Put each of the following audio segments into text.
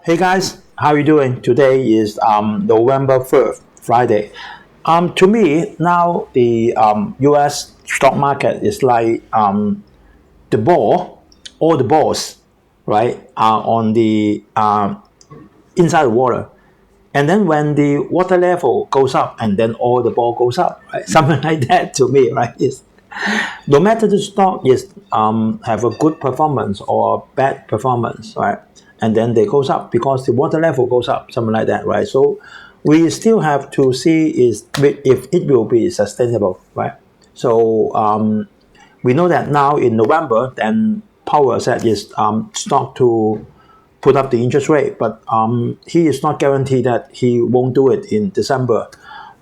Hey guys, how you doing? Today is November 3rd, Friday. To me, now the US stock market is like the ball, all the balls, right, are on the inside the water. And then when the water level goes up, and then all the ball goes up, right? Something like that to me, right? Is no matter the stock is have a good performance or bad performance, right? And then they goes up because the water level goes up, something like that, right? So we still have to see is if it will be sustainable, right? So we know that now in November, then Powell said is stock to put up the interest rate, but he is not guaranteed that he won't do it in December.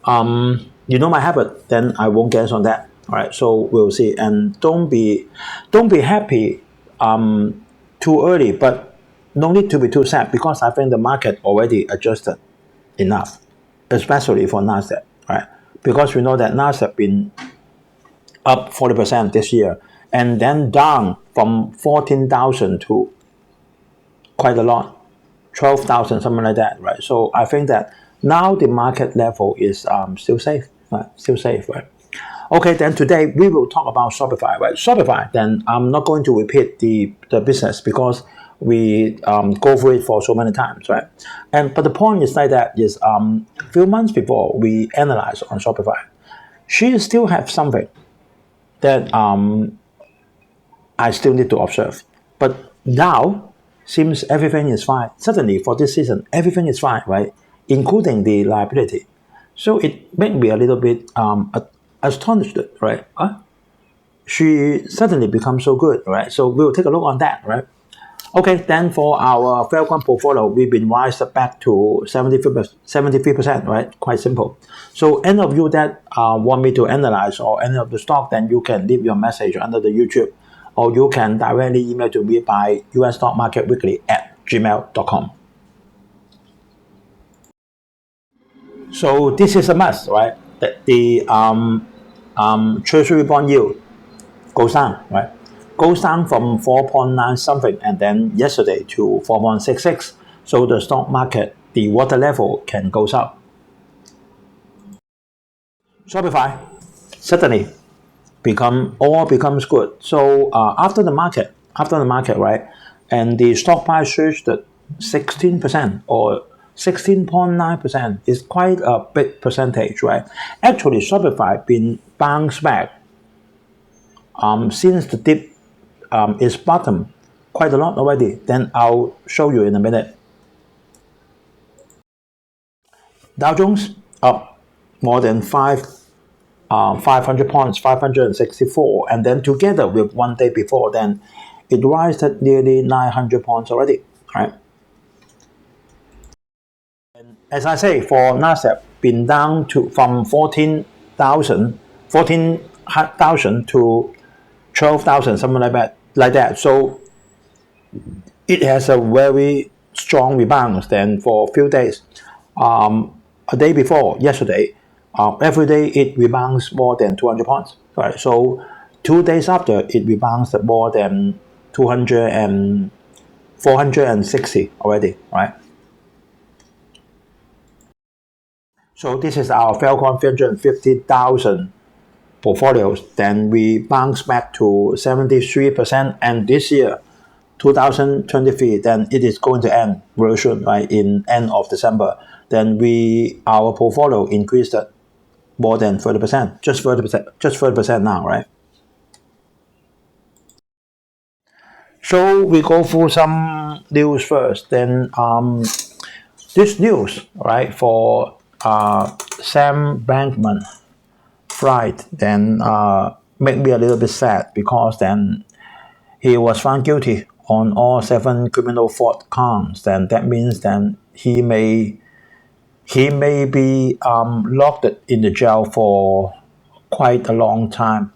You know my habit, then I won't guess on that. All right, so we'll see. And don't be happy too early, but no need to be too sad because I think the market already adjusted enough, especially for Nasdaq, right? Because we know that Nasdaq been up 40% this year and then down from 14,000 to quite a lot, 12,000, something like that, right? So I think that now the market level is still safe, right? Still safe, right? Okay, then today we will talk about Shopify, right? Shopify, then I'm not going to repeat the business because we go through it for so many times, right? But the point is like that is a few months before we analyze on Shopify, she still have something that I still need to observe. But now, seems everything is fine. Suddenly, for this season, everything is fine, right? Including the liability. So it made me a little bit astonished, right? She suddenly becomes so good, right? So we'll take a look on that, right? Okay, then for our Falcon portfolio, we've been raised back to 73%, right? Quite simple. So any of you that want me to analyze or any of the stock, then you can leave your message under the YouTube, or you can directly email to me by usstockmarketweekly@gmail.com. So this is a must, right? That the Treasury bond yield goes down, right? Goes down from 4.9 something and then yesterday to 4.66. So the stock market, the water level can goes up. Shopify suddenly becomes good. So after the market, right, and the stock price surged at 16% or 16.9% is quite a big percentage, right? Actually, Shopify been bounced back since the dip is bottom quite a lot already. Then I'll show you in a minute. Dow Jones up more than 500 points, 564, and then together with one day before, then it rises at nearly 900 points already, right? And as I say, for Nasdaq, been down to from 14,000 to 12,000, something like that. So it has a very strong rebound. Then for a few days, a day before yesterday, every day it rebounds more than 200 points. Right. So 2 days after it rebounds more than 200 and 460 already. Right. So this is our Falcon 350,000 portfolios. Then we bounce back to 73%, and this year 2023, then it is going to end very soon, right? In end of December, then our portfolio increased at more than 30%, just 30% now, right? So we go through some news first. Then this news, right, for Sam Bankman Fried, then make me a little bit sad because then he was found guilty on all 7 criminal fraud counts. Then that means then he may be locked in the jail for quite a long time,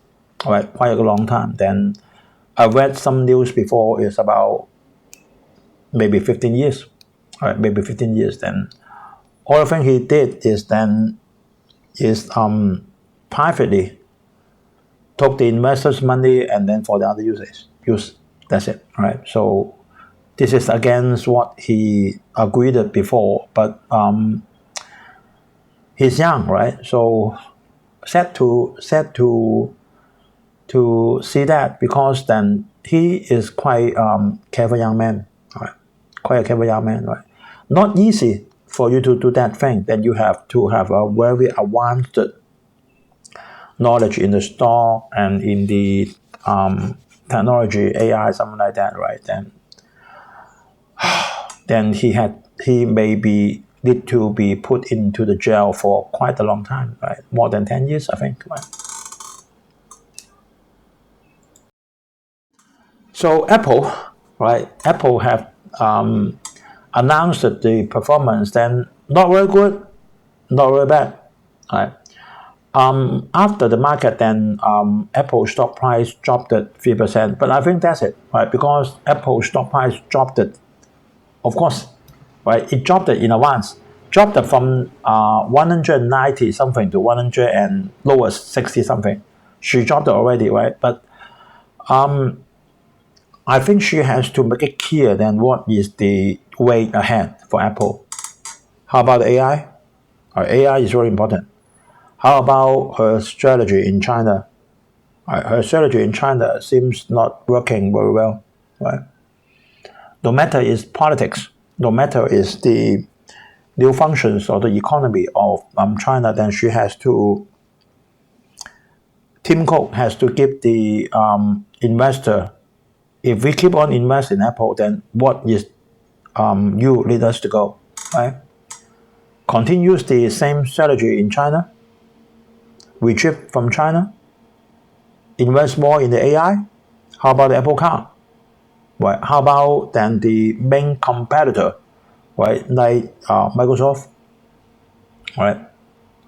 right? Quite a long time. Then I read some news before is about maybe 15 years, right? Maybe 15 years. Then all the thing he did is privately took the investors' money and then for the other use. That's it, right? So this is against what he agreed before, but he's young, right? So sad to see that, because then he is quite clever young man, right? Quite a clever young man, right? Not easy for you to do that thing. Then you have to have a very advanced knowledge in the stock and in the technology, AI, something like that, right? Then he may need to be put into the jail for quite a long time, right? More than 10 years, I think, right? So Apple, right? Apple have announced that the performance, then not very good, not very bad, right? After the market, then Apple stock price dropped at 3%, but I think that's it, right? Because Apple stock price dropped it, of course, right? It dropped it in advance, dropped it from 190 something to 100 and lowest 60 something. She dropped it already, right? But I think she has to make it clear then what is the way ahead for Apple. How about AI? AI is very important. How about her strategy in China? Her strategy in China seems not working very well, right? No matter is politics, no matter is the new functions of the economy of China, then she has to, Tim Cook has to give the investor, if we keep on investing in Apple, then what is you lead us to go, right? Continues the same strategy in China, retreat from China, invest more in the AI. How about the Apple car? Right? How about then the main competitor, right? Like Microsoft, right?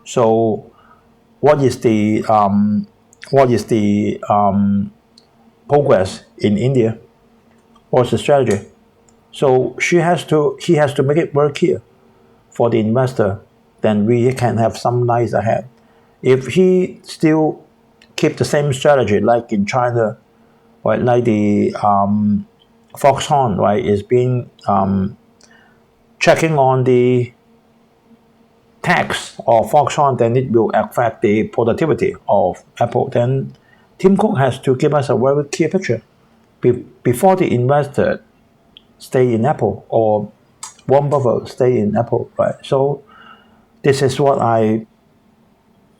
So what is the progress in India? What's the strategy? So he has to make it very clear for the investor. Then we can have some nice ahead. If he still keep the same strategy like in China, right? Like the Foxconn, right, is being checking on the tax of Foxconn, then it will affect the productivity of Apple. Then Tim Cook has to give us a very clear picture before the investor stay in Apple or Warren Buffett stay in Apple, right? So this is what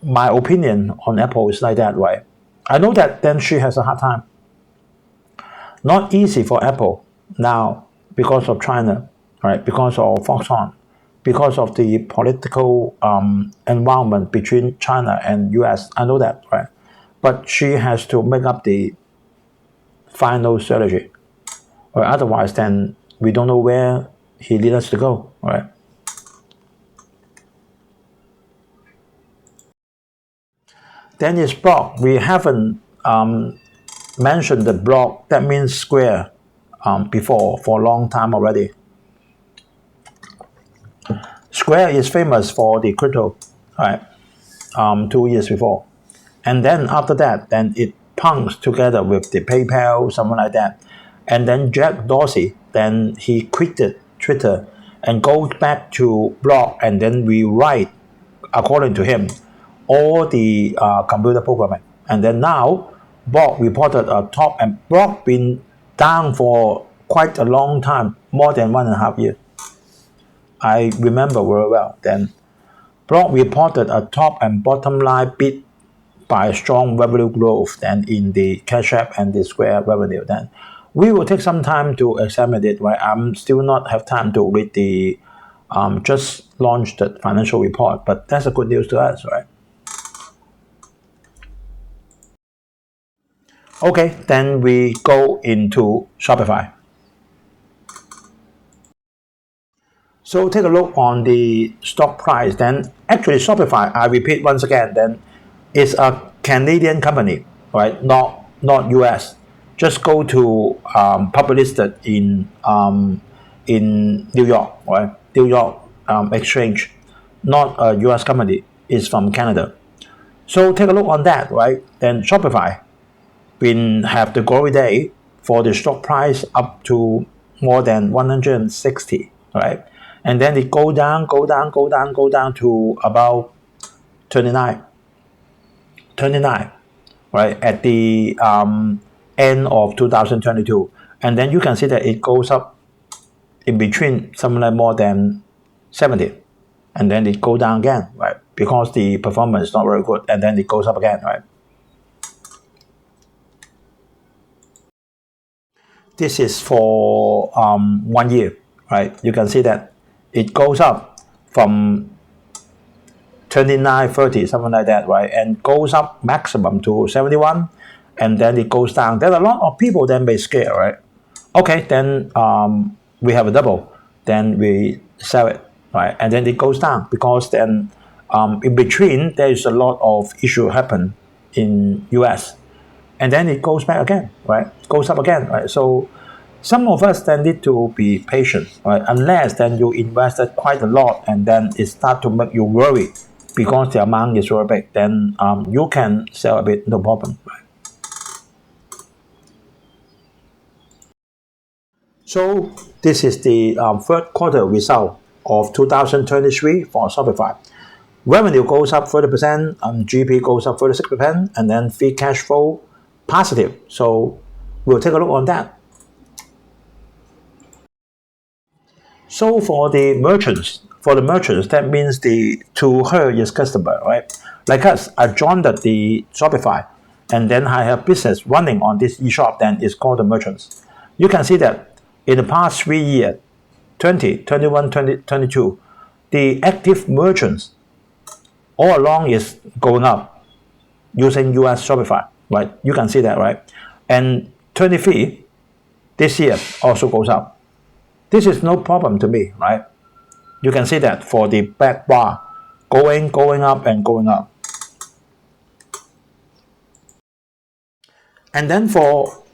my opinion on Apple is like that, right? I know that then she has a hard time. Not easy for Apple now because of China, right? Because of Foxconn, because of the political environment between China and US. I know that, right? But she has to make up the final strategy, or otherwise, then we don't know where he leads us to go, right? Then is block. We haven't mentioned the block. That means square before for a long time already. Square is famous for the crypto, right? 2 years before, and then after that, then it punks together with the PayPal, something like that, and then Jack Dorsey, then he quitted Twitter and goes back to Block, and then we write, according to him, all the computer programming, and then now Block reported a top, and Block been down for quite a long time, more than 1.5 years. I remember very well. Then Block reported a top and bottom line beat by strong revenue growth than in the Cash App and the Square revenue. Then we will take some time to examine it, right? I'm still not have time to read the just launched financial report, but that's a good news to us, right? Okay, then we go into Shopify. So take a look on the stock price. Then actually Shopify, I repeat once again, then it's a Canadian company, right? Not US. Just go to public listed in New York, right? New York exchange, not a US company. It's from Canada. So take a look on that, right? Then Shopify been have the glory day for the stock price up to more than 160, right? And then it go down to about 29, right, at the end of 2022. And then you can see that it goes up in between something like more than 70. And then it go down again, right? Because the performance is not very good. And then it goes up again, right? This is for 1 year, right? You can see that it goes up from 29, 30, something like that, right? And goes up maximum to 71, and then it goes down. There are a lot of people that may scare, right? Okay, then we have a double, then we sell it, right? And then it goes down because then in between there is a lot of issue happen in US, and then it goes back again, right? Goes up again, right? So some of us then need to be patient, right? Unless then you invested quite a lot and then it start to make you worry because the amount is very big, then you can sell a bit, no problem, right? So this is the third quarter result of 2023 for Shopify. Revenue goes up 30%, GP goes up 36%, and then free cash flow positive. So we'll take a look on that. So for the merchants, that means to her is customer, right? Like us, I joined the Shopify, and then I have business running on this e-shop, then it's called the merchants. You can see that in the past 3 years, 20, 21, 20, 22, the active merchants all along is going up using US Shopify, right? You can see that, right? And 23, this year also goes up. This is no problem to me, right? You can see that for the back bar, going up and going up. And then for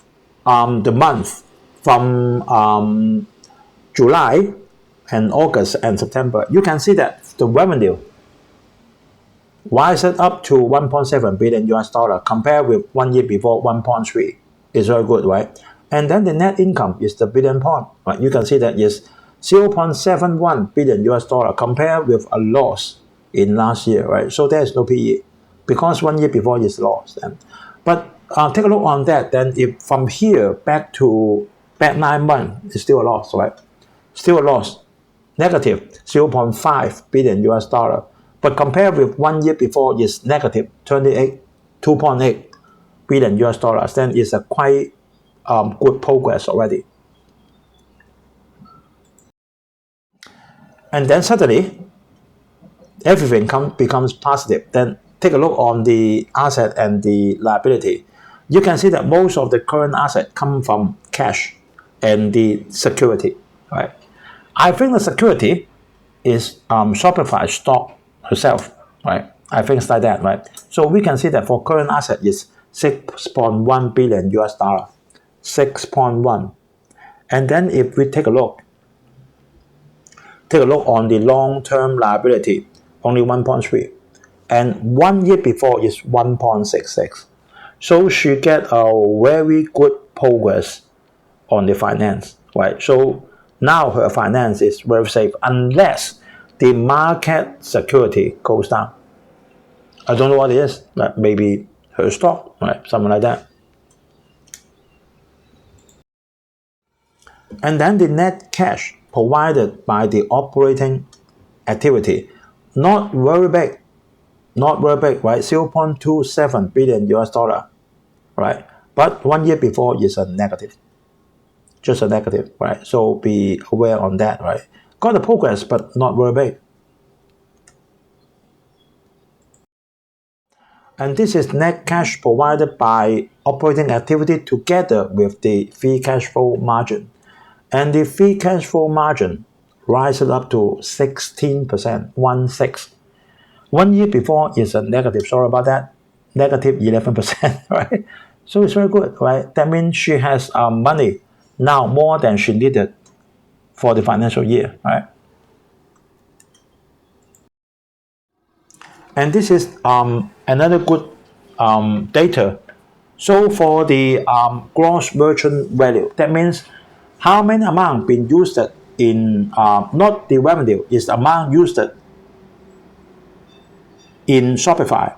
the month from July and August and September, you can see that the revenue rises up to 1.7 billion US dollar compared with 1 year before 1.3. It's very good, right? And then the net income is the billion point, right? You can see that is 0.71 billion US dollar compared with a loss in last year, right? So there is no PE because 1 year before is lost. But take a look on that. Then if from here back 9 months, it's still a loss, right? Still a loss, negative 0.5 billion US dollar. But compared with 1 year before, is negative 2.8 billion US dollars. Then it's a quite good progress already. And then suddenly, everything becomes positive. Then take a look on the asset and the liability. You can see that most of the current asset come from cash and the security, right? I think the security is Shopify stock herself, right? I think it's like that, right? So we can see that for current asset is 6.1 billion US dollar, 6.1. And then if we take a look on the long-term liability, only 1.3, and 1 year before is 1.66. So she get a very good progress on the finance, right? So now her finance is very safe unless the market security goes down. I don't know what it is, like maybe her stock, right? Something like that. And then the net cash provided by the operating activity, not very big, right? 0.27 billion US dollar, right? But 1 year before is a negative, just a negative, right? So be aware on that, right? Got the progress, but not very big. And this is net cash provided by operating activity together with the free cash flow margin. And the free cash flow margin rises up to 16%, 1/6. 1 year before is a negative, sorry about that, negative 11%, right? So it's very good, right? That means she has money now more than she needed for the financial year, right? And this is another good data. So for the gross merchant value, that means How many amount been used in not the revenue, is the amount used in Shopify.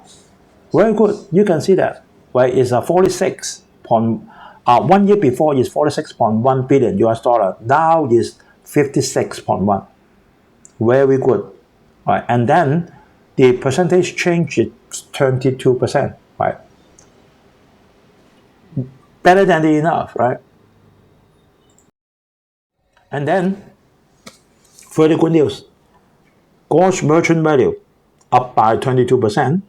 Very good. You can see that, right? It's a 46 point. 1 year before is 46.1 billion US dollar. Now is 56.1. Very good, right? And then the percentage change is 22%, right? Better than the enough, right? And then further good news. Gross merchant value up by 22%,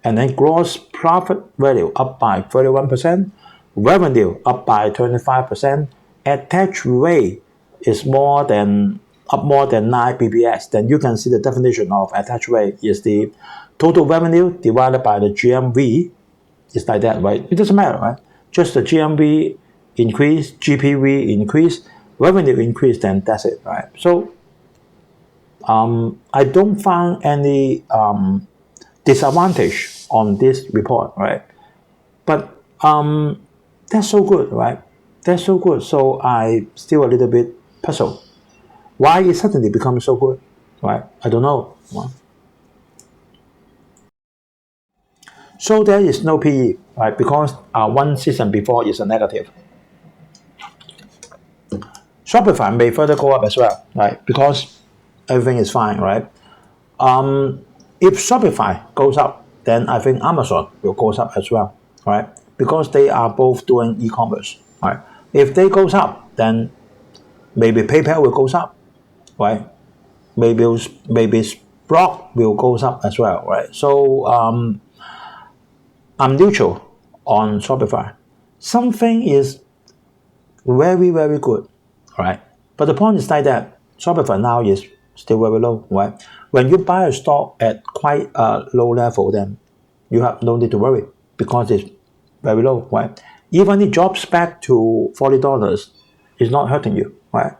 and then gross profit value up by 31%, revenue up by 25%, attach rate is up more than 9 bps. Then you can see the definition of attach rate is the total revenue divided by the GMV. It's like that, right? It doesn't matter, right? Just the GMV increase, GPV increase, revenue increase, then that's it, right? So I don't find any disadvantage on this report, right? But that's so good, right? That's so good. So I still a little bit puzzled. Why it suddenly becomes so good, right? I don't know. So there is no PE, right? Because one season before is a negative. Shopify may further go up as well, right? Because everything is fine, right? If Shopify goes up, then I think Amazon will go up as well, right? Because they are both doing e-commerce, right? If they goes up, then maybe PayPal will go up, right? Maybe Block will go up as well, right? So I'm neutral on Shopify. Something is very, very good, right? But the point is like that Shopify now is still very low, right? When you buy a stock at quite a low level, then you have no need to worry because it's very low, right? Even if it drops back to $40, it's not hurting you, right?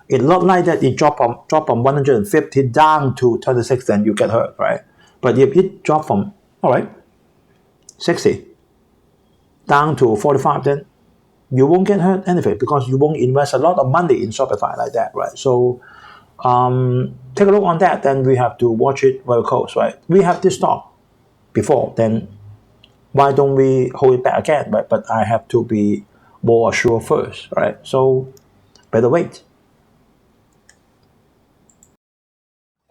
It's not like that it drop from 150 down to 26, then you get hurt, right? But if it drop from, all right, 60 down to 45, then you won't get hurt anything because you won't invest a lot of money in Shopify like that, right? So take a look on that, then we have to watch it very close, right? We have this stock before, then why don't we hold it back again, right? But I have to be more sure first, right? So better wait.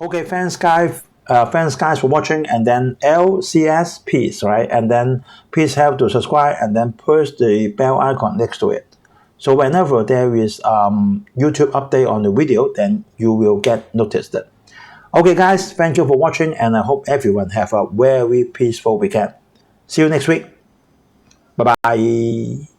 Okay, thanks guys for watching, and then LCS please, right? And then please help to subscribe and then push the bell icon next to it. So whenever there is YouTube update on the video, then you will get noticed. Okay guys, thank you for watching, and I hope everyone have a very peaceful weekend. See you next week. Bye bye.